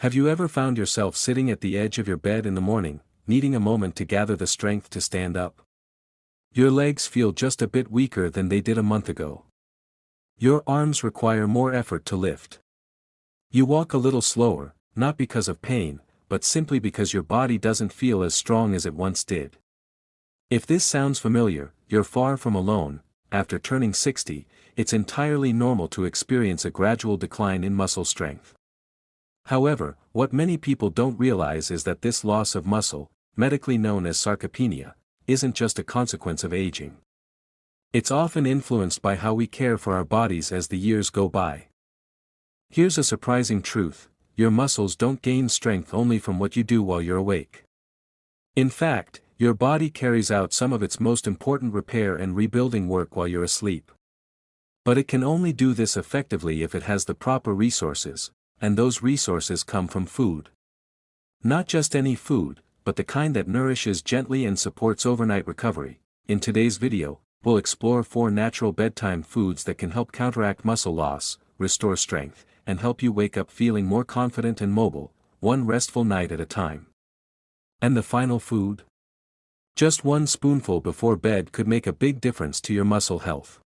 Have you ever found yourself sitting at the edge of your bed in the morning, needing a moment to gather the strength to stand up? Your legs feel just a bit weaker than they did a month ago. Your arms require more effort to lift. You walk a little slower, not because of pain, but simply because your body doesn't feel as strong as it once did. If this sounds familiar, you're far from alone. After turning 60, it's entirely normal to experience a gradual decline in muscle strength. However, what many people don't realize is that this loss of muscle, medically known as sarcopenia, isn't just a consequence of aging. It's often influenced by how we care for our bodies as the years go by. Here's a surprising truth: your muscles don't gain strength only from what you do while you're awake. In fact, your body carries out some of its most important repair and rebuilding work while you're asleep. But it can only do this effectively if it has the proper resources, and those resources come from food. Not just any food, but the kind that nourishes gently and supports overnight recovery. In today's video, we'll explore 4 natural bedtime foods that can help counteract muscle loss, restore strength, and help you wake up feeling more confident and mobile, one restful night at a time. And the final food? Just 1 spoonful before bed could make a big difference to your muscle health.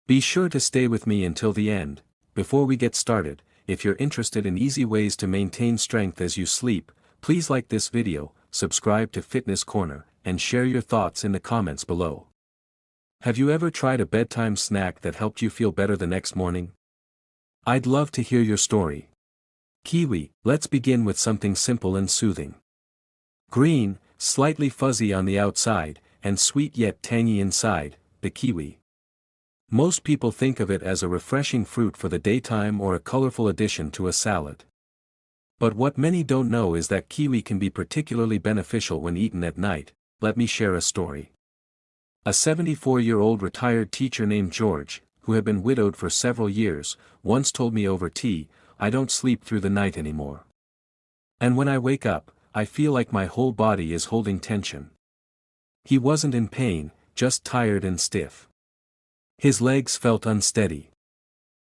Be sure to stay with me until the end. Before we get started, if you're interested in easy ways to maintain strength as you sleep, please like this video, subscribe to Fitness Corner, and share your thoughts in the comments below. Have you ever tried a bedtime snack that helped you feel better the next morning? I'd love to hear your story. Kiwi. Let's begin with something simple and soothing. Green, slightly fuzzy on the outside, and sweet yet tangy inside, the kiwi. Most people think of it as a refreshing fruit for the daytime or a colorful addition to a salad. But what many don't know is that kiwi can be particularly beneficial when eaten at night. Let me share a story. A 74-year-old retired teacher named George, who had been widowed for several years, once told me over tea, "I don't sleep through the night anymore. And when I wake up, I feel like my whole body is holding tension." He wasn't in pain, just tired and stiff. His legs felt unsteady.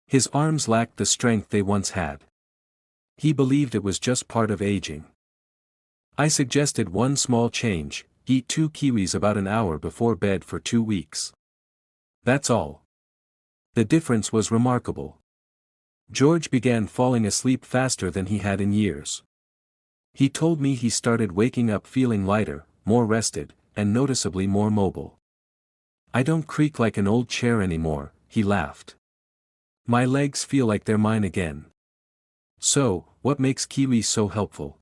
His arms lacked the strength they once had. He believed it was just part of aging. I suggested one small change: eat 2 kiwis about an hour before bed for 2 weeks. That's all. The difference was remarkable. George began falling asleep faster than he had in years. He told me he started waking up feeling lighter, more rested, and noticeably more mobile. "I don't creak like an old chair anymore," he laughed. "My legs feel like they're mine again." So, what makes kiwi so helpful?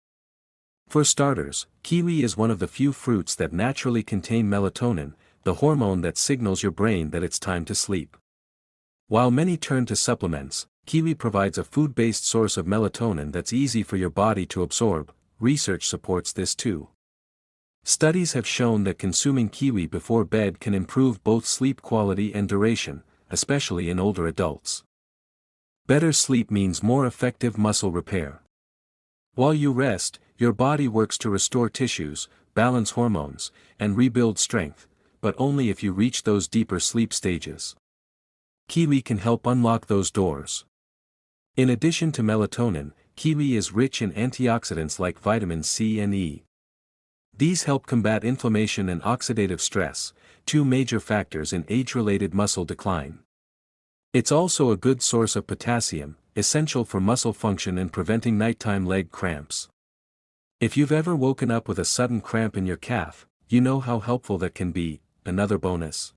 For starters, kiwi is one of the few fruits that naturally contain melatonin, the hormone that signals your brain that it's time to sleep. While many turn to supplements, kiwi provides a food-based source of melatonin that's easy for your body to absorb. Research supports this too. Studies have shown that consuming kiwi before bed can improve both sleep quality and duration, especially in older adults. Better sleep means more effective muscle repair. While you rest, your body works to restore tissues, balance hormones, and rebuild strength, but only if you reach those deeper sleep stages. Kiwi can help unlock those doors. In addition to melatonin, kiwi is rich in antioxidants like vitamin C and E. These help combat inflammation and oxidative stress, 2 major factors in age-related muscle decline. It's also a good source of potassium, essential for muscle function and preventing nighttime leg cramps. If you've ever woken up with a sudden cramp in your calf, you know how helpful that can be. Another bonus: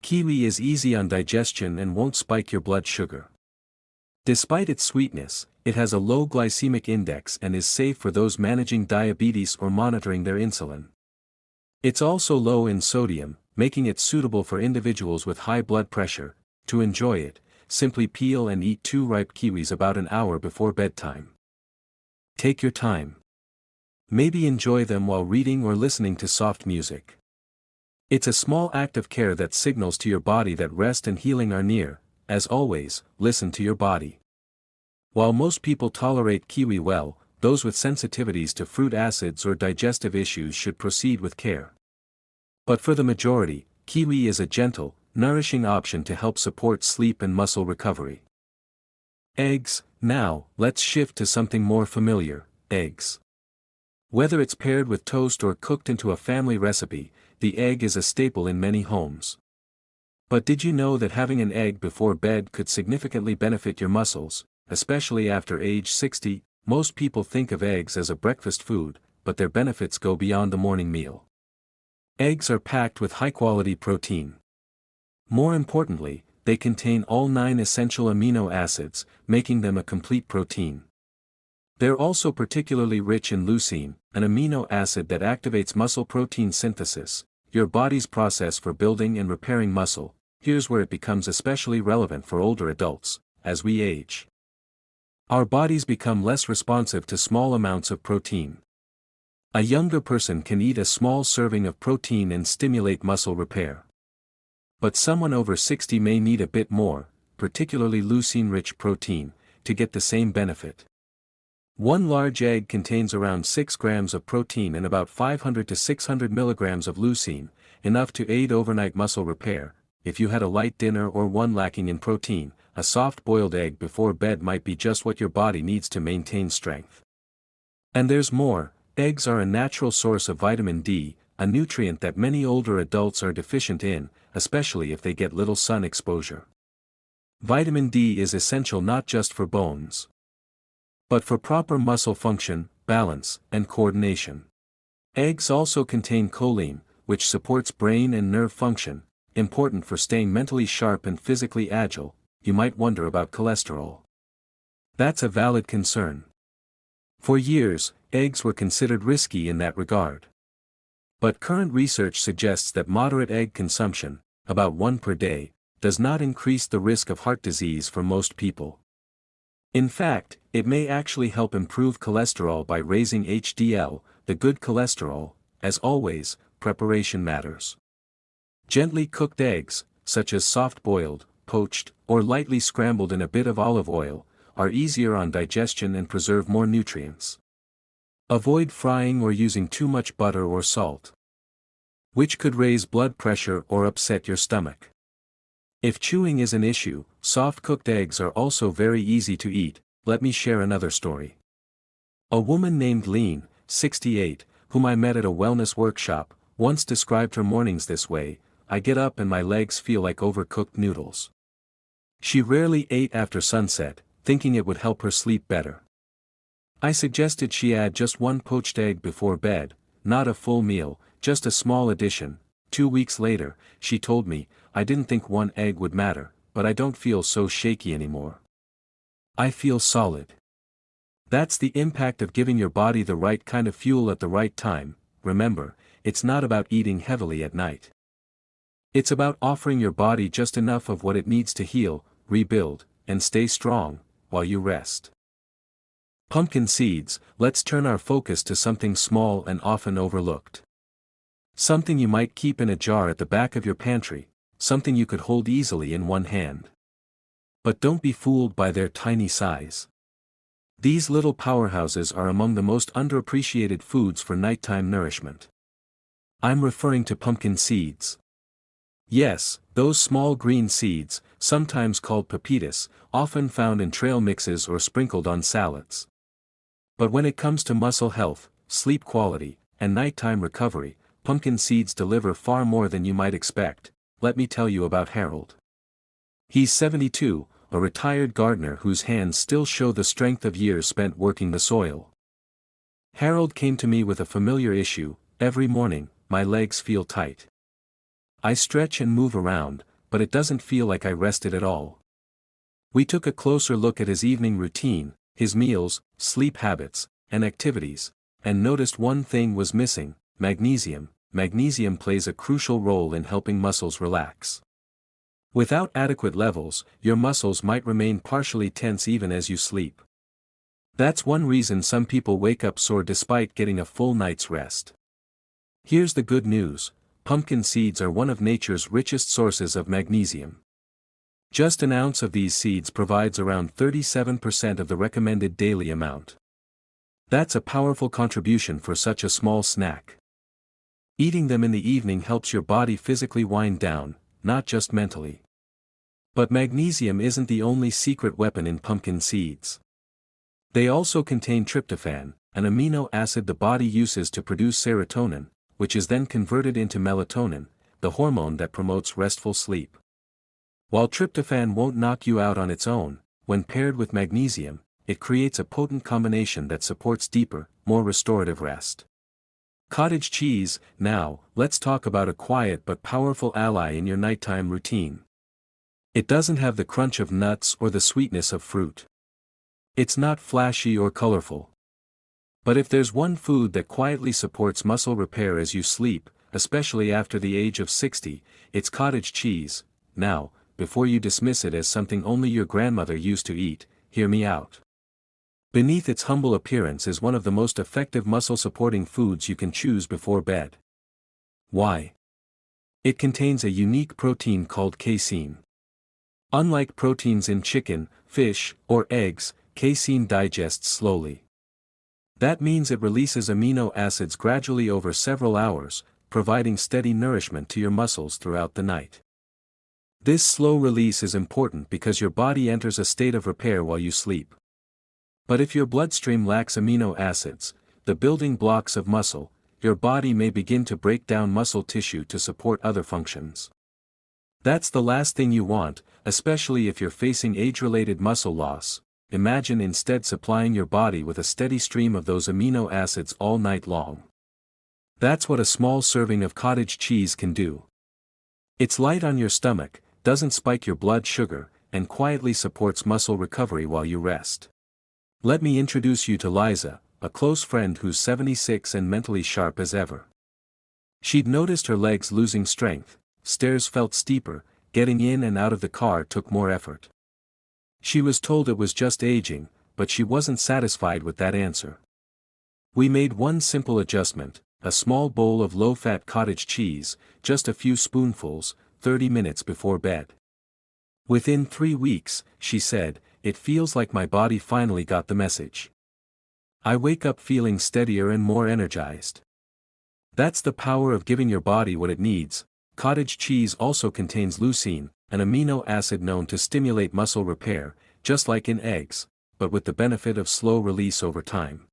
kiwi is easy on digestion and won't spike your blood sugar. Despite its sweetness, it has a low glycemic index and is safe for those managing diabetes or monitoring their insulin. It's also low in sodium, making it suitable for individuals with high blood pressure. To enjoy it, simply peel and eat 2 ripe kiwis about an hour before bedtime. Take your time. Maybe enjoy them while reading or listening to soft music. It's a small act of care that signals to your body that rest and healing are near. As always, listen to your body. While most people tolerate kiwi well, those with sensitivities to fruit acids or digestive issues should proceed with care. But for the majority, kiwi is a gentle, nourishing option to help support sleep and muscle recovery. Eggs. Now, let's shift to something more familiar, eggs. Whether it's paired with toast or cooked into a family recipe, the egg is a staple in many homes. But did you know that having an egg before bed could significantly benefit your muscles, especially after age 60? Most people think of eggs as a breakfast food, but their benefits go beyond the morning meal. Eggs are packed with high-quality protein. More importantly, they contain all 9 essential amino acids, making them a complete protein. They're also particularly rich in leucine, an amino acid that activates muscle protein synthesis, your body's process for building and repairing muscle. Here's where it becomes especially relevant for older adults. As we age, our bodies become less responsive to small amounts of protein. A younger person can eat a small serving of protein and stimulate muscle repair. But someone over 60 may need a bit more, particularly leucine-rich protein, to get the same benefit. One large egg contains around 6 grams of protein and about 500 to 600 milligrams of leucine, enough to aid overnight muscle repair. If you had a light dinner or one lacking in protein, a soft-boiled egg before bed might be just what your body needs to maintain strength. And there's more. Eggs are a natural source of vitamin D, a nutrient that many older adults are deficient in, especially if they get little sun exposure. Vitamin D is essential not just for bones, but for proper muscle function, balance, and coordination. Eggs also contain choline, which supports brain and nerve function, important for staying mentally sharp and physically agile. You might wonder about cholesterol. That's a valid concern. For years, eggs were considered risky in that regard. But current research suggests that moderate egg consumption, about 1 per day, does not increase the risk of heart disease for most people. In fact, it may actually help improve cholesterol by raising HDL, the good cholesterol. As always, preparation matters. Gently cooked eggs, such as soft-boiled, poached, or lightly scrambled in a bit of olive oil, are easier on digestion and preserve more nutrients. Avoid frying or using too much butter or salt, which could raise blood pressure or upset your stomach. If chewing is an issue, soft-cooked eggs are also very easy to eat. Let me share another story. A woman named Lean, 68, whom I met at a wellness workshop, once described her mornings this way: I get up and my legs feel like overcooked noodles. She rarely ate after sunset, thinking it would help her sleep better. I suggested she add just 1 poached egg before bed, not a full meal, just a small addition. 2 weeks later, she told me, I didn't think 1 egg would matter, but I don't feel so shaky anymore. I feel solid. That's the impact of giving your body the right kind of fuel at the right time. Remember, it's not about eating heavily at night. It's about offering your body just enough of what it needs to heal, rebuild, and stay strong, while you rest. Pumpkin seeds. Let's turn our focus to something small and often overlooked. Something you might keep in a jar at the back of your pantry, something you could hold easily in one hand. But don't be fooled by their tiny size. These little powerhouses are among the most underappreciated foods for nighttime nourishment. I'm referring to pumpkin seeds. Yes, those small green seeds, sometimes called pepitas, often found in trail mixes or sprinkled on salads. But when it comes to muscle health, sleep quality, and nighttime recovery, pumpkin seeds deliver far more than you might expect. Let me tell you about Harold. He's 72, a retired gardener whose hands still show the strength of years spent working the soil. Harold came to me with a familiar issue: every morning, my legs feel tight. I stretch and move around, but it doesn't feel like I rested at all. We took a closer look at his evening routine, his meals, sleep habits, and activities, and noticed one thing was missing: magnesium. Magnesium plays a crucial role in helping muscles relax. Without adequate levels, your muscles might remain partially tense even as you sleep. That's one reason some people wake up sore despite getting a full night's rest. Here's the good news: pumpkin seeds are one of nature's richest sources of magnesium. Just an ounce of these seeds provides around 37% of the recommended daily amount. That's a powerful contribution for such a small snack. Eating them in the evening helps your body physically wind down, not just mentally. But magnesium isn't the only secret weapon in pumpkin seeds. They also contain tryptophan, an amino acid the body uses to produce serotonin, which is then converted into melatonin, the hormone that promotes restful sleep. While tryptophan won't knock you out on its own, when paired with magnesium, it creates a potent combination that supports deeper, more restorative rest. Cottage cheese. Now, let's talk about a quiet but powerful ally in your nighttime routine. It doesn't have the crunch of nuts or the sweetness of fruit. It's not flashy or colorful. But if there's one food that quietly supports muscle repair as you sleep, especially after the age of 60, it's cottage cheese. Now, before you dismiss it as something only your grandmother used to eat, hear me out. Beneath its humble appearance is one of the most effective muscle-supporting foods you can choose before bed. Why? It contains a unique protein called casein. Unlike proteins in chicken, fish, or eggs, casein digests slowly. That means it releases amino acids gradually over several hours, providing steady nourishment to your muscles throughout the night. This slow release is important because your body enters a state of repair while you sleep. But if your bloodstream lacks amino acids, the building blocks of muscle, your body may begin to break down muscle tissue to support other functions. That's the last thing you want, especially if you're facing age-related muscle loss. Imagine instead supplying your body with a steady stream of those amino acids all night long. That's what a small serving of cottage cheese can do. It's light on your stomach, doesn't spike your blood sugar, and quietly supports muscle recovery while you rest. Let me introduce you to Liza, a close friend who's 76 and mentally sharp as ever. She'd noticed her legs losing strength, stairs felt steeper, getting in and out of the car took more effort. She was told it was just aging, but she wasn't satisfied with that answer. We made one simple adjustment, a small bowl of low-fat cottage cheese, just a few spoonfuls, 30 minutes before bed. Within 3 weeks, she said, it feels like my body finally got the message. I wake up feeling steadier and more energized. That's the power of giving your body what it needs. Cottage cheese also contains leucine, an amino acid known to stimulate muscle repair, just like in eggs, but with the benefit of slow release over time.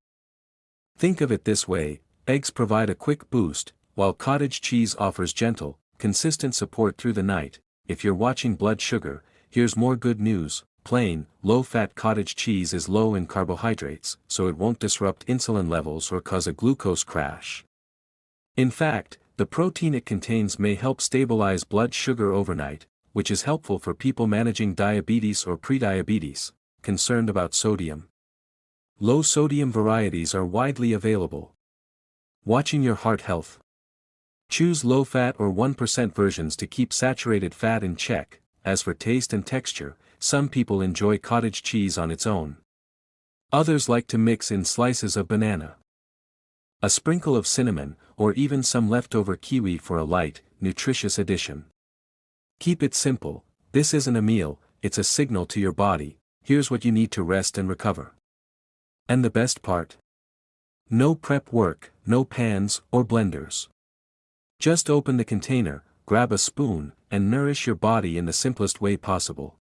Think of it this way, eggs provide a quick boost, while cottage cheese offers gentle, consistent support through the night. If you're watching blood sugar, here's more good news. Plain, low-fat cottage cheese is low in carbohydrates, so it won't disrupt insulin levels or cause a glucose crash. In fact, the protein it contains may help stabilize blood sugar overnight, which is helpful for people managing diabetes or prediabetes, concerned about sodium. Low-sodium varieties are widely available. Watching your heart health. Choose low-fat or 1% versions to keep saturated fat in check. As for taste and texture, some people enjoy cottage cheese on its own. Others like to mix in slices of banana, a sprinkle of cinnamon, or even some leftover kiwi for a light, nutritious addition. Keep it simple. This isn't a meal, it's a signal to your body. Here's what you need to rest and recover. And the best part? No prep work, no pans or blenders. Just open the container, grab a spoon, and nourish your body in the simplest way possible.